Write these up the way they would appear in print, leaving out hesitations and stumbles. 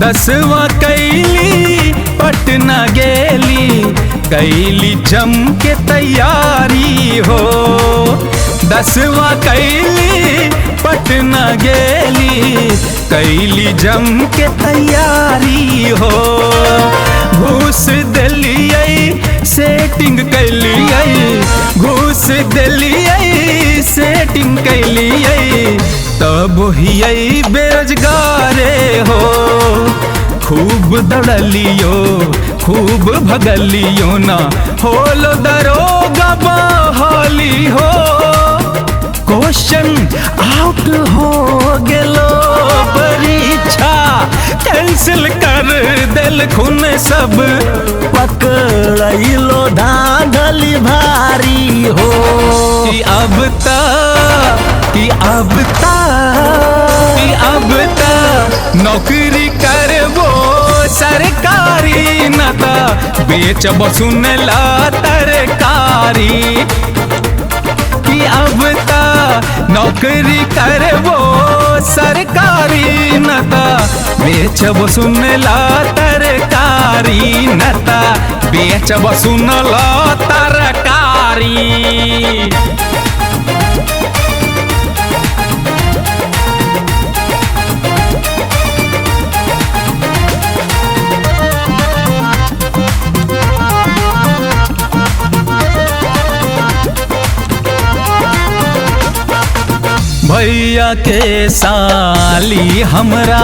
दसवा कैली पटना गेली, कैली जम के तैयारी हो। दसवा कैली पटना गेली, कैली जम के तैयारी हो। घूस दिलियै सेटिंग कैलियै, घूस दिलियै सेटिंग कैलियै, तब हियै बेरोजगारे हो। खूब दौड़लियो खूब भगलियो ना होलो दरोगा बहाली हो। क्वेश्चन आउट हो गेलो परीक्षा, कैंसिल कर दिल खून सब, पकड़लो धांधली भारी हो। कि अब नौकरी करबो सरकारी, न त बेचबो सुनला तरकारी। कि अब नौकरी करबो सरकारी, न त बेचबो सुनला तरकारी, न त बेचबो सुनला तरकारी। भैया के साली हमरा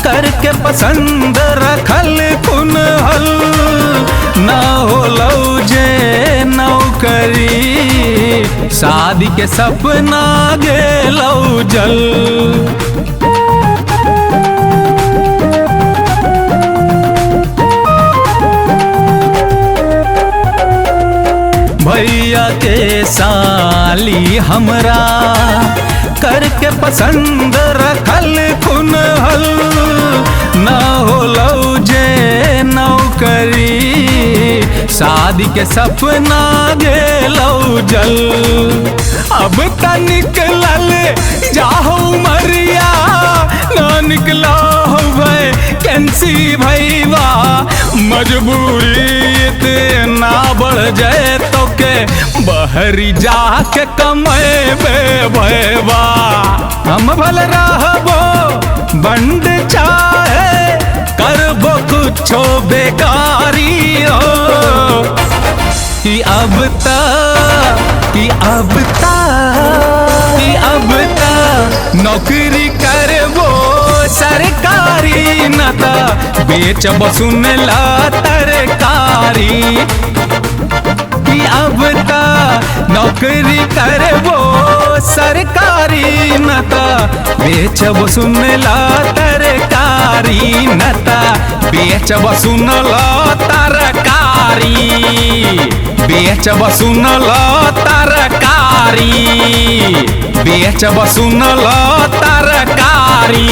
करके पसंद रखल खून हल, न होलो जे नौकरी, शादी के सपना गेलो जल। भैया के साली हमरा करके पसंद रखल खून हल, न होलो जे नौकरी, शादी के सपना गेलो जल। अब त निकलल जाहो मरिया, न निकला कैंसी भैया, मजबूरी इतना बढ़ जाए तो के बहरी जाके कमेबे भैया। हम भल रहबो बंड चाहे करबो कुछो बेकारी हो। कि अब नौकरी करबो सरकारी, न त बेचबो सुनला तरकारी। कि अब नौकरी करबो सरकारी, न त बेचबो सुनला तरकारी, न त बेचबो सुनला तरकारी। बेचबो सुनला तरकारी, बेचबो सुनला तरकारी।